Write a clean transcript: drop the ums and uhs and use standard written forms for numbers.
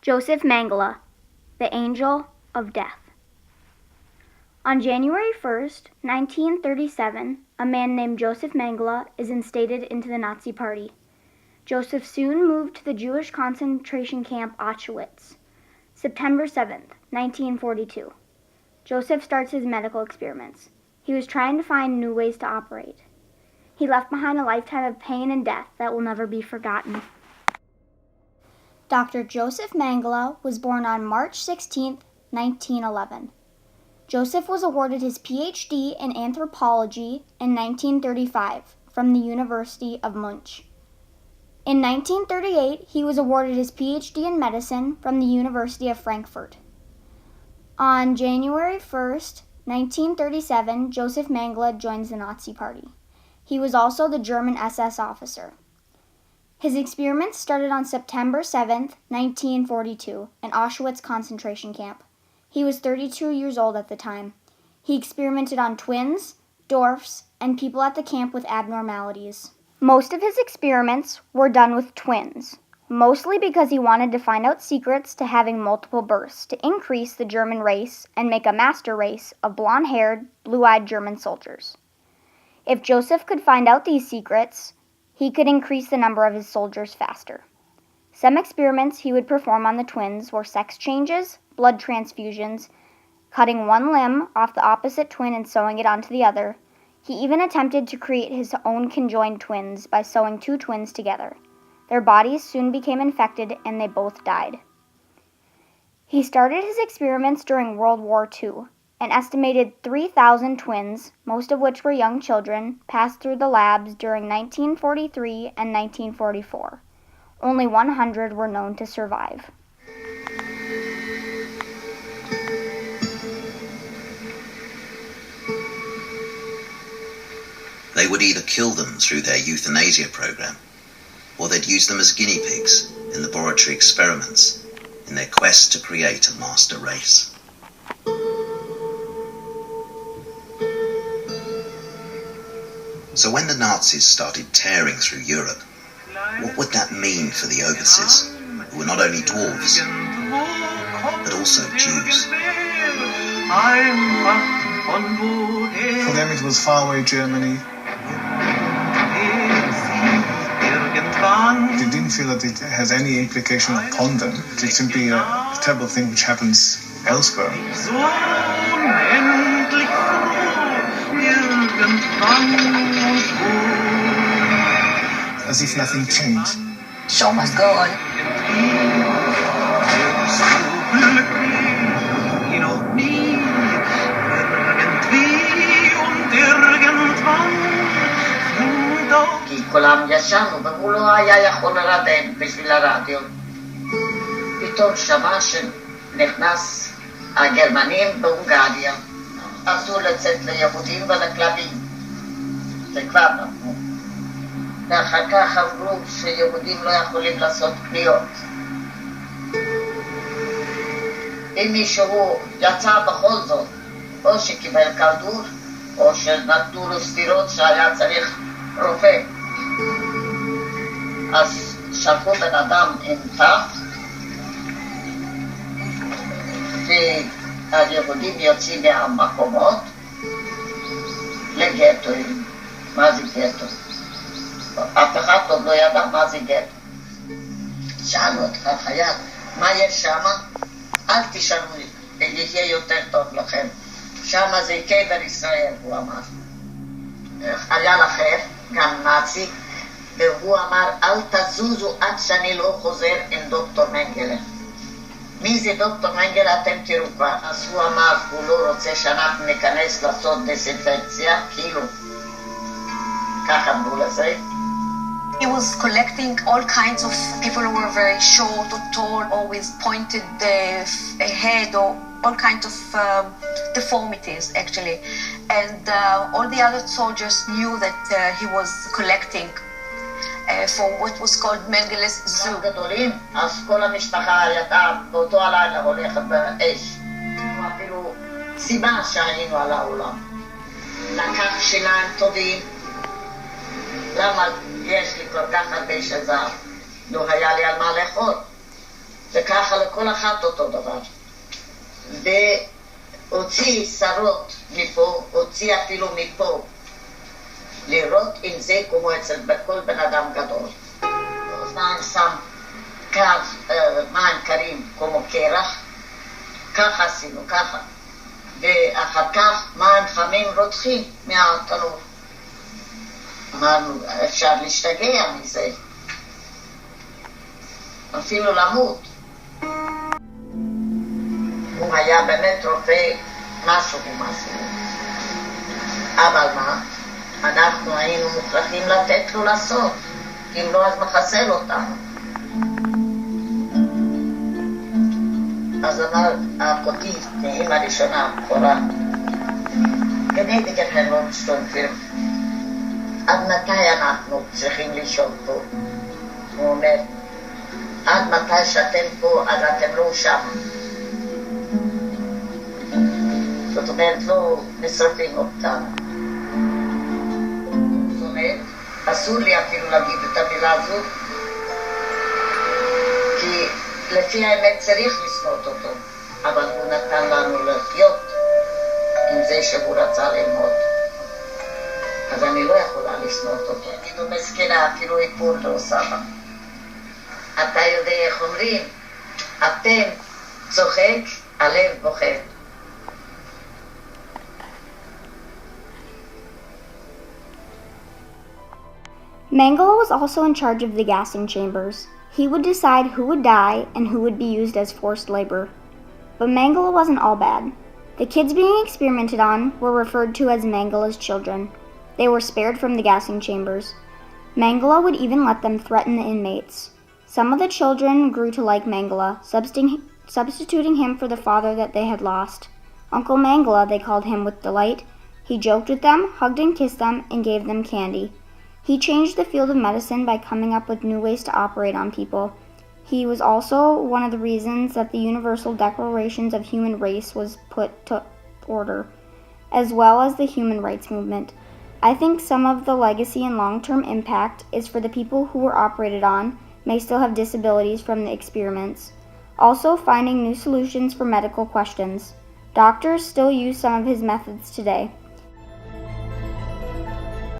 Josef Mengele, the Angel of Death. On January 1st, 1937, a man named Josef Mengele is instated into the Nazi Party. Josef soon moved to the Jewish concentration camp Auschwitz. September 7th, 1942. Josef starts his medical experiments. He was trying to find new ways to operate. He left behind a lifetime of pain and death that will never be forgotten. Dr. Josef Mengele was born on March 16, 1911. Josef was awarded his Ph.D. in anthropology in 1935 from the University of Munich. In 1938, he was awarded his Ph.D. in medicine from the University of Frankfurt. On January 1st, 1937, Josef Mengele joins the Nazi Party. He was also the German SS officer. His experiments started on September 7, 1942, in Auschwitz concentration camp. He was 32 years old at the time. He experimented on twins, dwarfs, and people at the camp with abnormalities. Most of his experiments were done with twins, mostly because he wanted to find out secrets to having multiple births to increase the German race and make a master race of blonde-haired, blue-eyed German soldiers. If Josef could find out these secrets, he could increase the number of his soldiers faster. Some experiments he would perform on the twins were sex changes, blood transfusions, cutting one limb off the opposite twin and sewing it onto the other. He even attempted to create his own conjoined twins by sewing two twins together. Their bodies soon became infected and they both died. He started his experiments during World War II. An estimated 3,000 twins, most of which were young children, passed through the labs during 1943 and 1944. Only 100 were known to survive. They would either kill them through their euthanasia program, or they'd use them as guinea pigs in laboratory experiments in their quest to create a master race. So when the Nazis started tearing through Europe, what would that mean for the overseers, who were not only dwarves, but also Jews? For them it was faraway Germany. They didn't feel that it has any implication upon them. It's simply a terrible thing which happens elsewhere. As if nothing changed. Show must go on. כי כולם ישנו והוא לא היה יכול לרדם בשביל הרדיו. פתאום שמע שנכנס הגרמנים בהונגריה. אסור לצאת ליהודים ולכלבים. זה כבר נתנו. ואחר כך אמרו שיהודים לא יכולים לעשות קניות. אם מישהו יצא בכל זאת, או שקיבל כדור, או שנתנו לו סטירות שהיה צריך רופא. אז שלחו בן אדם עם תח, והיהודים יוצאים מהמקומות לגטואים. מה זה גטו? אף אחד עוד לא ידע מה זה גטו. שאלנו את החייל, מה יש שם? אל תשאלו, יהיה יותר טוב לכם. שם זה קבר ישראל, הוא אמר. חייל אחר, גם נאצי, והוא אמר, אל תזוזו עד שאני לא חוזר עם דוקטור מנגלה. מי זה דוקטור מנגלה? אתם תראו כבר. אז הוא אמר, הוא לא רוצה שאנחנו ניכנס לעשות דיסאינפקציה, כאילו. ככה אמרו לזה. He was collecting all kinds of people who were very short or tall or with pointed head or all kinds of deformities actually. And all the other soldiers knew that he was collecting for what was called Mengele's zoo. אז כל המשפחה הייתה באותו הלילה הולכת באש. אפילו סיבה שהיינו על העולם. לקח שיניים טובים. למה יש לי כל כך הרבה שזר? לא היה לי על מה לאכול. וככה לכל אחת אותו דבר. והוציא שרות מפה, הוציא אפילו מפה, לראות אם זה כמו אצל כל בן אדם גדול. הזמן שם מים קרים כמו קרח, ככה עשינו, ככה. ואחר כך מים חמים רותחים מהתנור. אמרנו, אפשר להשתגע מזה, אפילו למות. הוא היה באמת רופא משהו. אבל מה? אנחנו היינו מוכרחים לתת לו לעשות, אם לא אז מחסל אותנו. אז אמר אחותי, אמא ראשונה, הבכורה, gnädige Herr Nordström, עד מתי אנחנו צריכים לישון פה? הוא אומר, עד מתי שאתם פה, אז אתם לא שם. זאת אומרת, לא נשרפים אותנו. זאת אומרת, אסור לי אפילו להגיד את המילה הזו, כי לפי האמת צריך לשנות אותו, אבל הוא נתן לנו לחיות עם זה שהוא רצה ללמוד. אז אני לא יכולה לשנות אותו. אני לא מסכנה, אפילו איפור לא עושה בה. אתה יודע איך אומרים? אתם צוחק, הלב בוכה. Mengele was also in charge of the gassing chambers. He would decide who would die and who would be used as forced labor. But Mengele wasn't all bad. The kids being experimented on were referred to as Mengele's children. They were spared from the gassing chambers. Mengele would even let them threaten the inmates. Some of the children grew to like Mengele, substituting him for the father that they had lost. Uncle Mengele, they called him with delight. He joked with them, hugged and kissed them, and gave them candy. He changed the field of medicine by coming up with new ways to operate on people. He was also one of the reasons that the Universal Declaration of Human Rights was put to order, as well as the human rights movement. I think some of the legacy and long-term impact is for the people who were operated on may still have disabilities from the experiments. Also, finding new solutions for medical questions. Doctors still use some of his methods today.